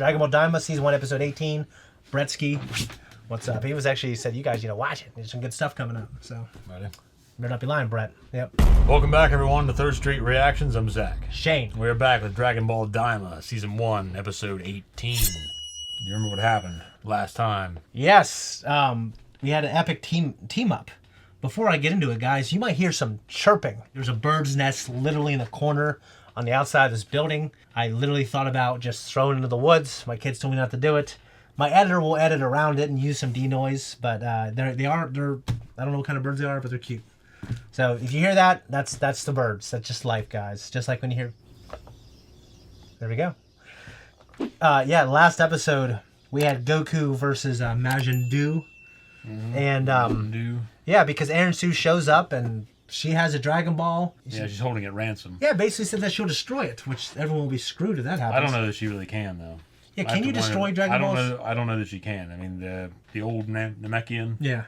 Dragon Ball Daima, Season 1, Episode 18. Bretsky, what's up? He said, you guys, watch it. There's some good stuff coming up. So, Ready? Better not be lying, Brett. Yep. Welcome back, everyone, to Third Street Reactions. I'm Zach. Shane. We're back with Dragon Ball Daima, Season 1, Episode 18. You remember what happened last time? Yes. We had an epic team up. Before I get into it, guys, you might hear some chirping. There's a bird's nest literally in the corner on the outside of this building. I literally thought about just throwing it into the woods. My kids told me not to do it. My editor will edit around it and use some denoise, but they're I don't know what kind of birds they are, but they're cute. So if you hear that, that's the birds. That's just life, guys. Just like when you hear. There we go. Yeah, last episode we had Goku versus Majin Buu, and yeah, because Aaron Sue shows up and she has a Dragon Ball. She's holding it ransom. Yeah, basically said that she'll destroy it, which everyone will be screwed if that happens. I don't know that she really can though. Yeah, can you destroy Dragon Balls? I don't know that she can. I mean, the old Namekian. Yeah.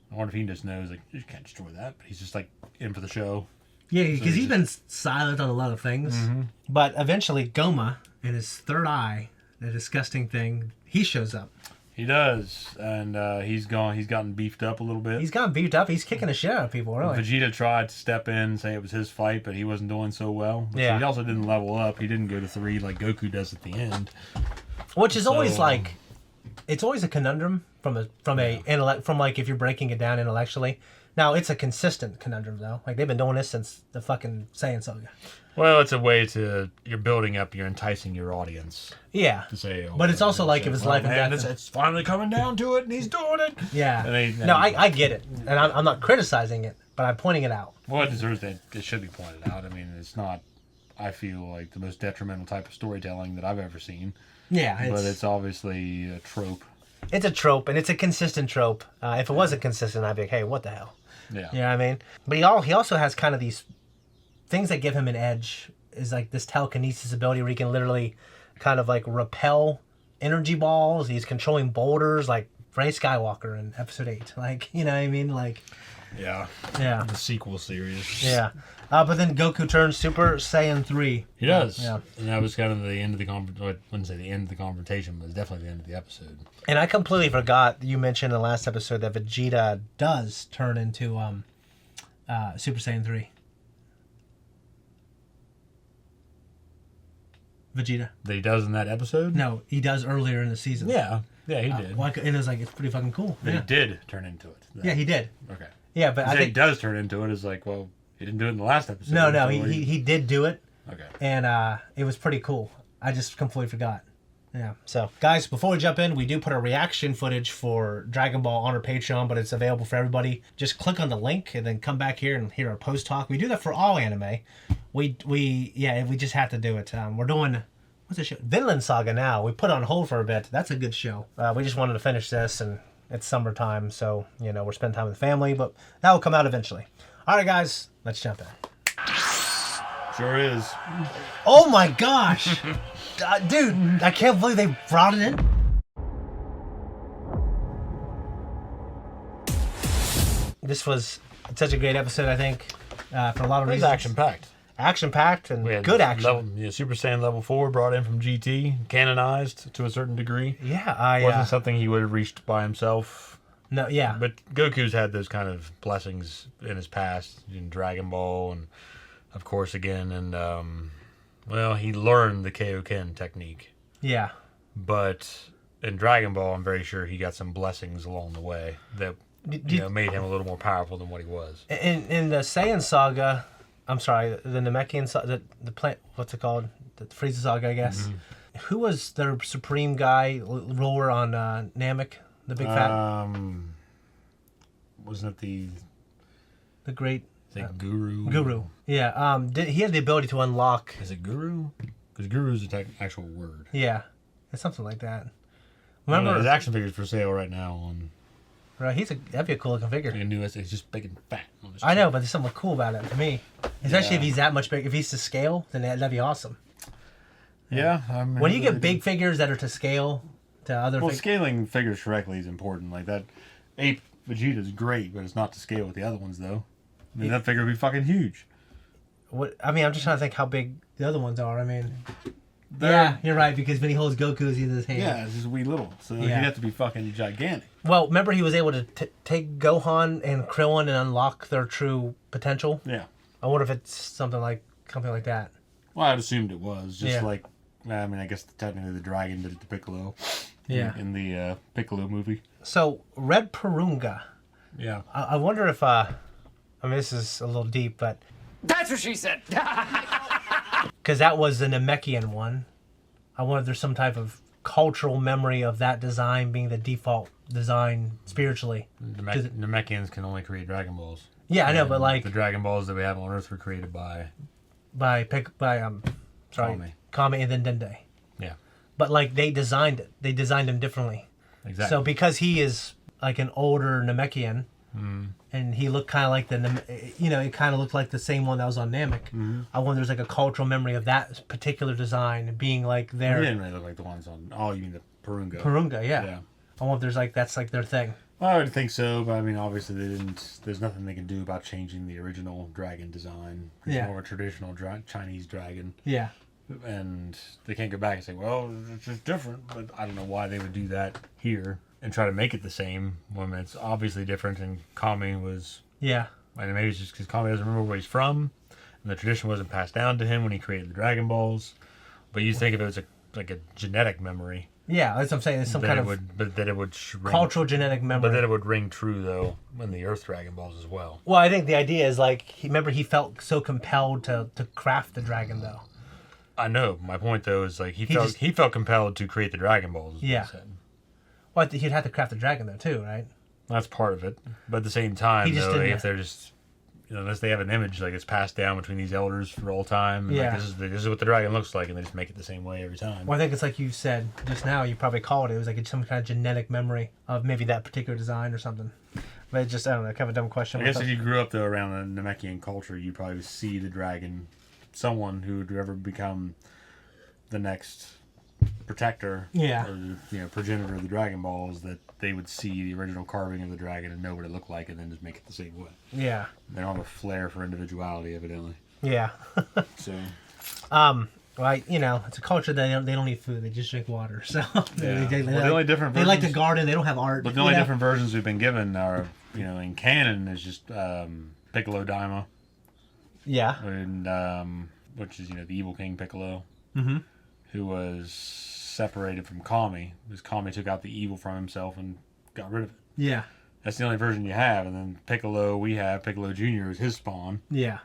I wonder if he just knows, like, you can't destroy that. But he's just, like, in for the show. Yeah, because he's been silent on a lot of things. Mm-hmm. But eventually, Goma, in his third eye, the disgusting thing, he shows up. He does. And he's gotten beefed up a little bit. He's gotten beefed up. He's kicking the shit out of people, really. Vegeta tried to step in and say it was his fight, but he wasn't doing so well. Yeah. He also didn't level up. He didn't go to 3 like Goku does at the end. Which is always like, it's always a conundrum from like if you're breaking it down intellectually. Now it's a consistent conundrum though. Like they've been doing this since the fucking Saiyan saga. Well, it's a way you're building up, you're enticing your audience. Yeah. To say, but it's also like if it's life and death. It's finally coming down to it, and he's doing it. Yeah. I get it, and I'm not criticizing it, but I'm pointing it out. Well, it deserves that. It should be pointed out. I mean, it's not. I feel like the most detrimental type of storytelling that I've ever seen. Yeah, but it's obviously a trope. It's a trope, and it's a consistent trope. If it wasn't consistent, I'd be like, hey, what the hell? Yeah. You know what I mean? But he also has kind of these things that give him an edge. Is like this telekinesis ability where he can literally kind of like repel energy balls. He's controlling boulders like Rey Skywalker in Episode 8. Like, you know what I mean? Like... Yeah. Yeah. The sequel series. Yeah. But then Goku turns Super Saiyan 3. He does. Yeah. And that was kind of the end of the I wouldn't say the end of the confrontation, but it's definitely the end of the episode. And I completely forgot you mentioned in the last episode that Vegeta does turn into Super Saiyan 3. Vegeta. That he does in that episode? No, he does earlier in the season. Yeah. Yeah, he did. And it was like, it's pretty fucking cool. But he did turn into it. Yeah, he did. Okay. Yeah, but I think he does turn into it. Is like, well, he didn't do it in the last episode. No, he did do it. Okay. And it was pretty cool. I just completely forgot. Yeah. So, guys, before we jump in, we do put a reaction footage for Dragon Ball on our Patreon, but it's available for everybody. Just click on the link and then come back here and hear our post talk. We do that for all anime. We just have to do it. We're doing, what's the show? Vinland Saga now. We put it on hold for a bit. That's a good show. We just wanted to finish this, and it's summertime, so, we're spending time with the family, but that will come out eventually. All right, guys, let's jump in. Sure is. Oh my gosh! Dude, I can't believe they brought it in. This was such a great episode, I think, for a lot of reasons. Action-packed. Action-packed and good action. Super Saiyan Level 4 brought in from GT, canonized to a certain degree. Yeah, wasn't something he would have reached by himself. No, yeah. But Goku's had those kind of blessings in his past, in Dragon Ball, and of course again, and he learned the Kaioken technique. Yeah. But in Dragon Ball, I'm very sure he got some blessings along the way that made him a little more powerful than what he was. In the Saiyan saga, I'm sorry, the Namekian saga, the plant, what's it called? The Frieza saga, I guess. Mm-hmm. Who was their supreme guy, ruler on Namek? The big fat... wasn't it the great... Guru? Guru. Yeah. He had the ability to unlock... Is it Guru? Because Guru is an actual word. Yeah. It's something like that. Remember... his action figure's for sale right now on... Right, that'd be a cool looking figure. It's just big and fat. I know, but there's something cool about it to me. Especially if he's that much big. If he's to scale, then that'd be awesome. Yeah. When you get big figures that are to scale to other figures... scaling figures correctly is important. Like that Ape Vegeta is great, but it's not to scale with the other ones, though. I mean, that figure would be fucking huge. I'm just trying to think how big the other ones are. I mean... Yeah, you're right, because when he holds Goku's in his hand. Yeah, it's just wee little. So he'd have to be fucking gigantic. Well, remember he was able to take Gohan and Krillin and unlock their true potential? Yeah. I wonder if it's something like that. Well, I'd assumed it was. Just Yeah. like, I mean, I guess technically the dragon did it to Piccolo. Yeah. In the Piccolo movie. So, Red Purunga. Yeah. I wonder if, I mean, this is a little deep, but... That's what she said. Because that was the Namekian one. I wonder if there's some type of cultural memory of that design being the default design spiritually. Namekians can only create Dragon Balls. Yeah, I know, but like... The Dragon Balls that we have on Earth were created by Kami and then Dende. Yeah. But like they designed it. They designed him differently. Exactly. So because he is like an older Namekian, and he looked kind of like it kind of looked like the same one that was on Namek. I wonder if there's like a cultural memory of that particular design being like He their didn't really look like the ones on... Oh, you mean the Purunga. Purunga, yeah. Yeah. I wonder if there's like that's like their thing. Well, I would think so, but I mean, obviously they didn't... There's nothing they can do about changing the original dragon design. It's more of a traditional Chinese dragon. Yeah. And they can't go back and say, well, it's just different. But I don't know why they would do that here and try to make it the same when it's obviously different. And Kami was... Yeah. And maybe it's just because Kami doesn't remember where he's from. And the tradition wasn't passed down to him when he created the Dragon Balls. But you think of it as like a genetic memory. Yeah, that's what I'm saying. It's some kind of cultural genetic memory. But that it would ring true, though, in the Earth Dragon Balls as well. Well, I think the idea is like, he felt so compelled to craft the dragon, though. I know. My point, though, is like he felt compelled to create the Dragon Balls. Yeah. Well, he'd have to craft the dragon, though, too, right? That's part of it. But at the same time, He just though, didn't- if they're just... unless they have an image like it's passed down between these elders for all time. And Yeah. like, this is what the dragon looks like, and they just make it the same way every time. Well, I think it's like you said just now. You probably called it. It was like some kind of genetic memory of maybe that particular design or something. But it's just, I don't know, kind of a dumb question. I guess if you grew up, though, around the Namekian culture, you'd probably see the dragon, someone who would ever become the next protector Yeah. or progenitor of the Dragon Balls, that they would see the original carving of the dragon and know what it looked like and then just make it the same way. Yeah. They don't have a flair for individuality, evidently. Yeah. So, well, it's a culture that they don't eat food. They just drink water. So the only different they like to versions- garden. They don't have art. But the only different versions we've been given are, in canon, is just Piccolo Daima, Yeah. and which is the evil King Piccolo, who was separated from Kami, because Kami took out the evil from himself and got rid of it. Yeah. That's the only version you have, and then Piccolo Jr. is his spawn. Yeah.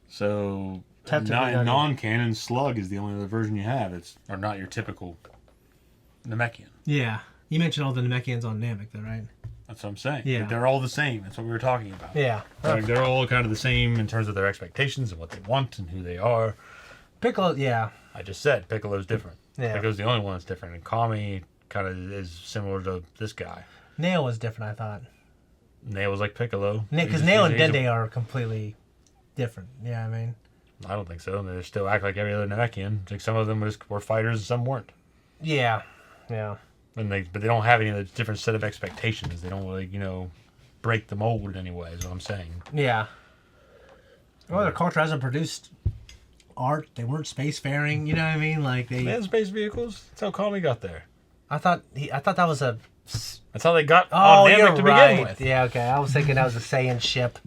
So Technically, non-canon, Slug is the only other version you have. Or not your typical Namekian. Yeah. You mentioned all the Namekians on Namek, though, right? That's what I'm saying. Yeah. They're all the same. That's what we were talking about. Yeah. Like, they're all kind of the same in terms of their expectations and what they want and who they are. Piccolo, yeah. I just said Piccolo's different. Yeah. Piccolo's the only one that's different, and Kami kind of is similar to this guy. Nail was different, I thought. Nail was like Piccolo. Because Nail and Dende are completely different. Yeah, I mean. I don't think so. They still act like every other Namekian. Like some of them were fighters and some weren't. Yeah. Yeah. But they don't have any of the different set of expectations. They don't really, break the mold in any way, is what I'm saying. Yeah. Well, their culture hasn't produced art. They weren't spacefaring. You know what I mean? Like They had space vehicles. That's how Kami got there. I thought that was a. That's how they got Oh, on you're Namek to right. begin with. Yeah, okay. I was thinking that was a Saiyan ship,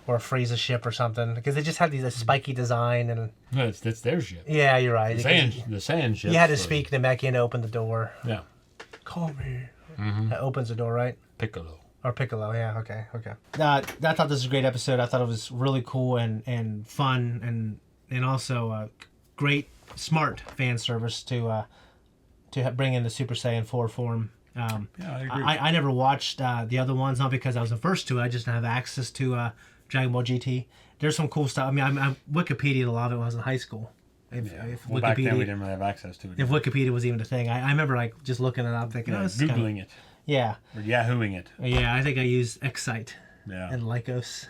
or a Frieza ship or something, because they just had these spiky design and. No, that's their ship. Yeah, you're right. The Saiyan ship. You had to speak Namekian to open the door. Yeah. Call me. That opens the door, right? Piccolo. Or Piccolo, yeah, okay. I thought this was a great episode. I thought it was really cool and fun and also great, smart fan service to bring in the Super Saiyan 4 form. Yeah, I agree. I never watched the other ones, not because I was averse to it. I just didn't have access to Dragon Ball GT. There's some cool stuff. I mean, I Wikipedia'd a lot of it when I was in high school. If back then we didn't really have access to it. If Wikipedia was even a thing, I remember like just looking it up, thinking, Yeah, this is Googling it. Yeah. Or Yahooing it. Yeah, I think I used Excite Yeah. and Lycos.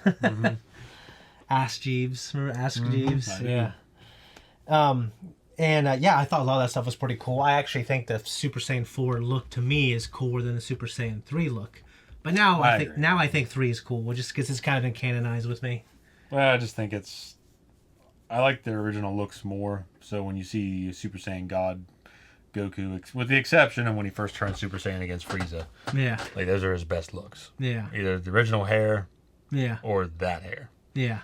Ask Jeeves. Remember Ask Jeeves? I do. Yeah. I thought a lot of that stuff was pretty cool. I actually think the Super Saiyan 4 look to me is cooler than the Super Saiyan 3 look. But now I think 3 is cool, just because it's kind of been canonized with me. Well, I just think I like the original looks more. So when you see Super Saiyan God Goku, with the exception of when he first turned Super Saiyan against Frieza, Yeah. like those are his best looks. Yeah. Either the original hair Yeah. or that hair. Yeah.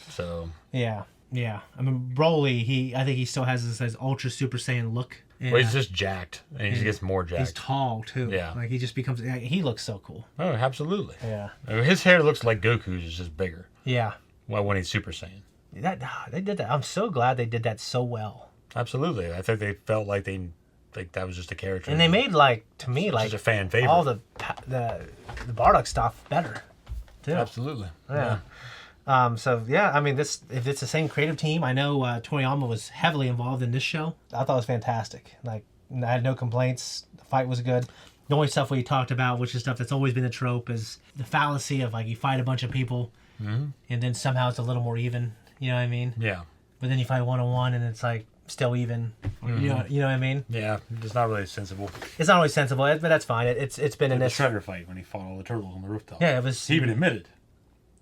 So Yeah. Yeah. I mean, Broly, I think he still has his Ultra Super Saiyan look. And, well, he's just jacked, and he just gets more jacked. He's tall too. Yeah. Like he just becomes. He looks so cool. Oh, absolutely. Yeah. His hair looks like Goku's, it's just bigger. Yeah. Well, when he's Super Saiyan. They did that. I'm so glad they did that so well. Absolutely. I think they felt like that was just a character. And they made to me just a fan favorite. all the Bardock stuff better, too. Absolutely. Yeah. So yeah, I mean, if it's the same creative team, I know Toriyama was heavily involved in this show. I thought it was fantastic. Like, I had no complaints. The fight was good. The only stuff we talked about, which is stuff that's always been a trope, is the fallacy of like you fight a bunch of people, and then somehow it's a little more even. You know what I mean? Yeah. But then you fight 1-on-1 and it's like still even. You know what I mean? Yeah, it's not really sensible. It's not always sensible, but that's fine. It's been in The this. Shredder fight when he fought all the turtles on the rooftop. Yeah, it was. He even admitted,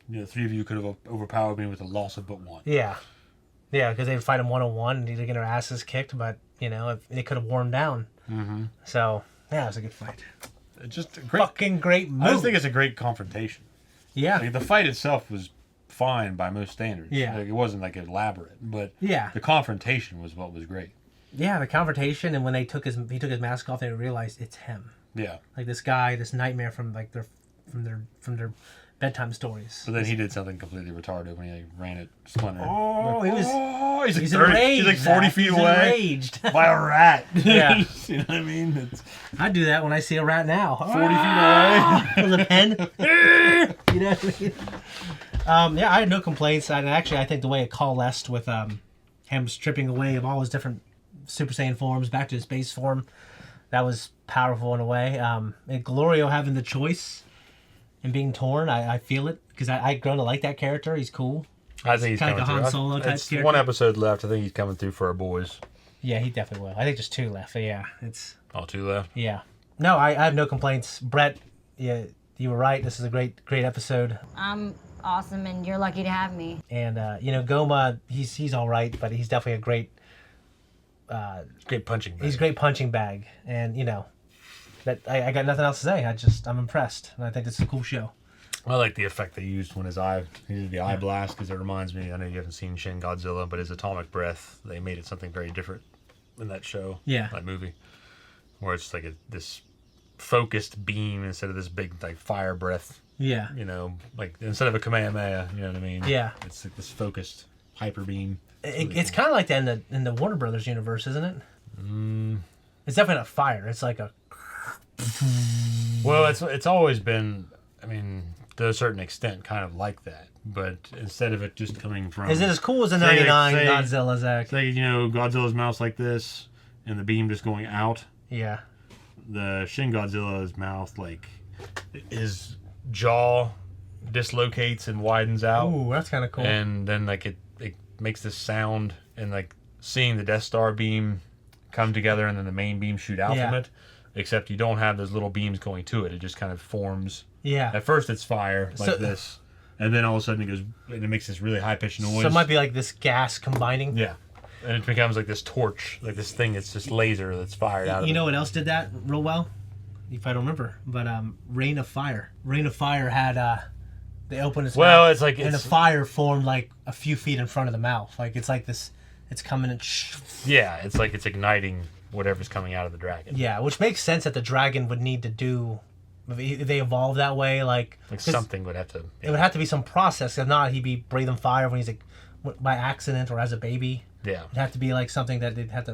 the three of you could have overpowered me with the loss of but one. Yeah, because they'd fight him 1-on-1 and they'd get their asses kicked, but they could have worn him down. Mm-hmm. So yeah, it was a good fight. Just a great, Fucking great move. I just think it's a great confrontation. Yeah, Like, the fight itself was fine by most standards. Yeah. Like, it wasn't like elaborate, but Yeah. the confrontation was what was great. Yeah, the confrontation, and when he took his mask off, they realized it's him. Yeah. Like this guy, this nightmare from like from their bedtime stories. So then he did something completely retarded when he ran at Splinter. Oh, he was. Oh, he's like He's 30, enraged. he's like 40 Zach. feet He's away Enraged. by a rat. Yeah. You know what I mean? It's I do that when I see a rat now. 40 feet away. With a pen. You know what I mean? Yeah, I had no complaints. And actually, I think the way it coalesced with him stripping away of all his different Super Saiyan forms back to his base form, that was powerful in a way. And Glorio having the choice and being torn, I feel it. Because I've grown to like that character. He's cool. I think he's Kinda coming like a Han through. Solo type It's character. one episode left. I think he's coming through for our boys. Yeah, he definitely will. I think there's 2 left. But yeah, it's... Oh, 2 left? Yeah. No, I have no complaints. Brett, yeah, you were right. This is a great episode. I'm awesome, and you're lucky to have me. And Goma, he's all right, but he's definitely a great. Great punching bag. He's a great punching bag, and that I got nothing else to say. I'm impressed, and I think this is a cool show. I like the effect they used when he did the eye blast, because it reminds me, I know you haven't seen Shin Godzilla, but his atomic breath, they made it something very different in that show. Yeah. That movie. Where it's like this focused beam instead of this big like fire breath. Yeah. Like instead of a Kamehameha, you know what I mean? Yeah. It's like this focused hyper beam. It's kind of like that in the Warner Brothers universe, isn't it? It's definitely not fire. It's like a. Well, it's always been, I mean, to a certain extent, kind of like that. But instead of it just coming from... Is it as cool as a Say, 99 say- Godzilla, Zach? Say, Godzilla's mouth like this, and the beam just going out. Yeah. The Shin Godzilla's mouth, like, his jaw dislocates and widens out. Ooh, that's kind of cool. And then, like, it makes this sound, and, like, seeing the Death Star beam come together and then the main beam shoot out from it. Except you don't have those little beams going to it. It just kind of forms. Yeah. At first it's fire, like this. And then all of a sudden it goes, and it makes this really high-pitched noise. So it might be like this gas combining. Yeah. And it becomes like this torch, like this thing that's just laser that's fired out of it. You know what else did that real well? If I don't remember. But Rain of Fire. Rain of Fire had, they opened its mouth. It's like... And the fire formed like a few feet in front of the mouth. Like it's like this, it's coming and... Yeah, it's like it's igniting whatever's coming out of the dragon. Yeah, which makes sense that the dragon would need to do... If they evolve that way, like something would have to... It would have to be some process. If not, he'd be breathing fire when he's like... by accident or as a baby. Yeah. It'd have to be like something that they'd have to...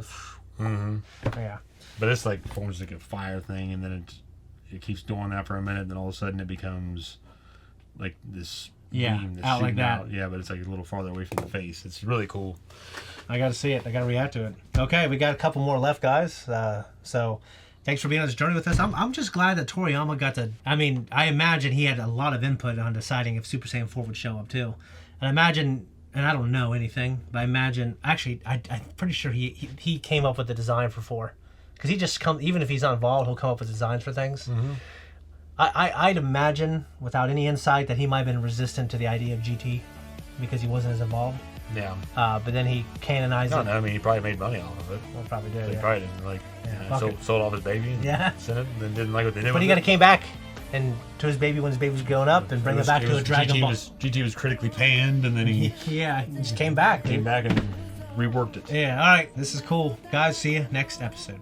Mm-hmm. Yeah. But it's like forms like a fire thing, and then it keeps doing that for a minute, and then all of a sudden it becomes like this beam that's out like shooting that. out. Yeah, but it's like a little farther away from the face. It's really cool. I got to see it. I got to react to it. Okay, we got a couple more left, guys. So thanks for being on this journey with us. I'm just glad that Toriyama got to... I mean, I imagine he had a lot of input on deciding if Super Saiyan 4 would show up, too. And I imagine... And I don't know anything, but I imagine... Actually, I'm pretty sure he came up with the design for 4. Because he just comes... Even if he's not involved, he'll come up with designs for things. Mm-hmm. I'd imagine, without any insight, that he might have been resistant to the idea of GT. Because he wasn't as involved. Yeah. But then he canonized No, it. no, I mean, he probably made money off of it. Well, probably did. He Yeah. probably didn't like, fuck it. sold off his baby and Yeah. sent it, and then didn't like what they did But he with got it. came back and to his baby when his baby was growing up and bring it back to a Dragon Ball. GT was critically panned, and then he Yeah, he just came back. came Dude. back and reworked it. Yeah, all right. This is cool. Guys, see you next episode.